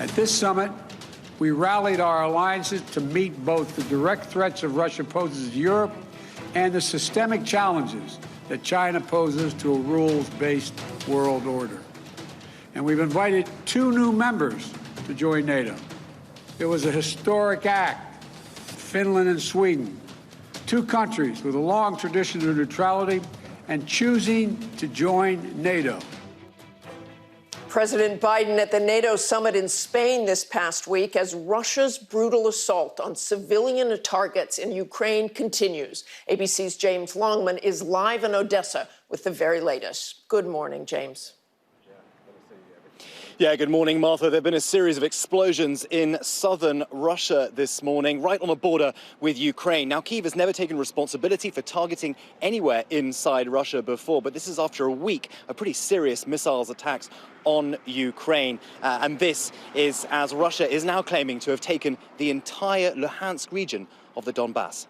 At this summit, we rallied our alliances to meet both the direct threats of Russia poses to Europe and the systemic challenges that China poses to a rules-based world order. And we've invited 2 new members to join NATO. It was a historic act, Finland and Sweden, 2 countries with a long tradition of neutrality and choosing to join NATO. President Biden at the NATO summit in Spain this past week as Russia's brutal assault on civilian targets in Ukraine continues. ABC's James Longman is live in Odessa with the very latest. Good morning, James. Yeah, good morning, Martha. There have been a series of explosions in southern Russia this morning, right on the border with Ukraine. Now, Kyiv has never taken responsibility for targeting anywhere inside Russia before, but this is after a week of pretty serious missiles attacks on Ukraine. And this is as Russia is now claiming to have taken the entire Luhansk region of the Donbass.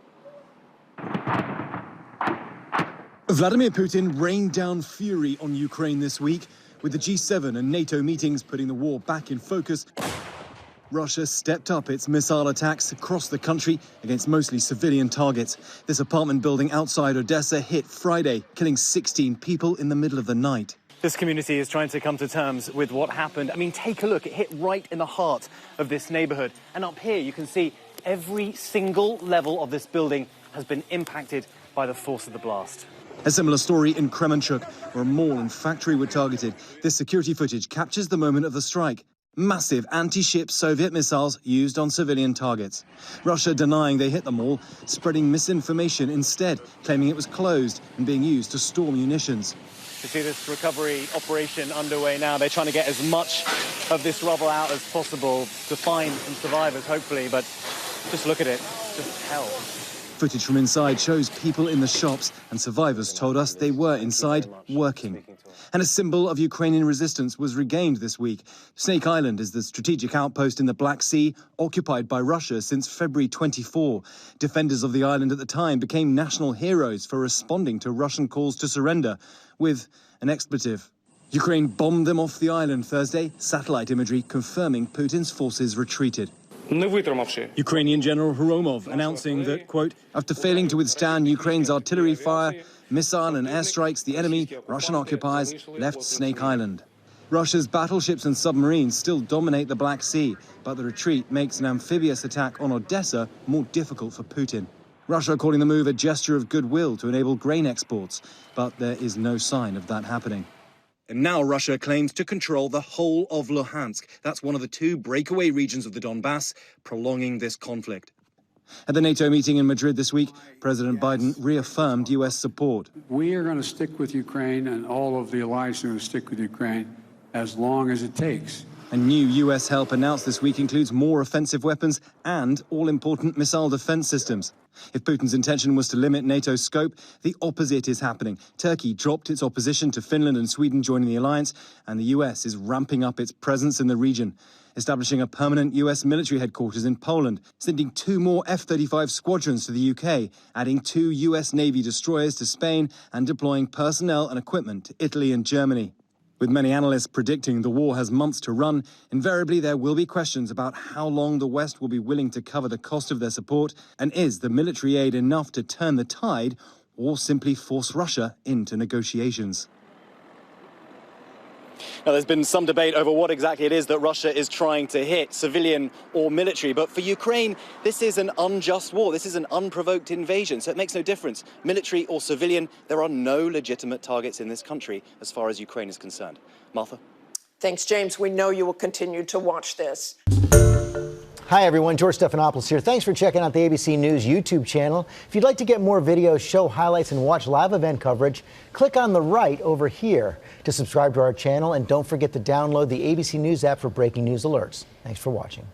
Vladimir Putin rained down fury on Ukraine this week, with the G7 and NATO meetings putting the war back in focus. Russia stepped up its missile attacks across the country against mostly civilian targets. This apartment building outside Odessa hit Friday, killing 16 people in the middle of the night. This community is trying to come to terms with what happened. I mean, take a look. It hit right in the heart of this neighborhood. And up here, you can see every single level of this building has been impacted by the force of the blast. A similar story in Kremenchuk, where a mall and factory were targeted. This security footage captures the moment of the strike. Massive anti-ship Soviet missiles used on civilian targets. Russia denying they hit the mall, spreading misinformation instead, claiming it was closed and being used to store munitions. You see this recovery operation underway now. They're trying to get as much of this rubble out as possible to find some survivors, hopefully, but just look at it. It's just hell. Footage from inside shows people in the shops, and survivors told us they were inside working. And a symbol of Ukrainian resistance was regained this week. Snake Island is the strategic outpost in the Black Sea, occupied by Russia since February 24. Defenders of the island at the time became national heroes for responding to Russian calls to surrender with an expletive. Ukraine bombed them off the island Thursday, satellite imagery confirming Putin's forces retreated. Ukrainian General Hromov announcing that, quote, after failing to withstand Ukraine's artillery fire, missile and airstrikes, the enemy, Russian occupiers, left Snake Island. Russia's battleships and submarines still dominate the Black Sea, but the retreat makes an amphibious attack on Odessa more difficult for Putin. Russia calling the move a gesture of goodwill to enable grain exports, but there is no sign of that happening. And now Russia claims to control the whole of Luhansk. That's one of the 2 breakaway regions of the Donbass, prolonging this conflict. At the NATO meeting in Madrid this week, President Biden reaffirmed U.S. support. We are going to stick with Ukraine, and all of the alliance are going to stick with Ukraine as long as it takes. And new U.S. help announced this week includes more offensive weapons and all-important missile defense systems. If Putin's intention was to limit NATO's scope, the opposite is happening. Turkey dropped its opposition to Finland and Sweden joining the alliance, and the U.S. is ramping up its presence in the region, establishing a permanent U.S. military headquarters in Poland, sending 2 more F-35 squadrons to the U.K., adding 2 U.S. Navy destroyers to Spain, and deploying personnel and equipment to Italy and Germany. With many analysts predicting the war has months to run, invariably there will be questions about how long the West will be willing to cover the cost of their support, and is the military aid enough to turn the tide, or simply force Russia into negotiations. Now, there's been some debate over what exactly it is that Russia is trying to hit, civilian or military. But for Ukraine, this is an unjust war. This is an unprovoked invasion. So it makes no difference, military or civilian. There are no legitimate targets in this country as far as Ukraine is concerned. Martha? Thanks, James. We know you will continue to watch this. Hi, everyone. George Stephanopoulos here. Thanks for checking out the ABC News YouTube channel. If you'd like to get more videos, show highlights, and watch live event coverage, click on the right over here to subscribe to our channel. And don't forget to download the ABC News app for breaking news alerts. Thanks for watching.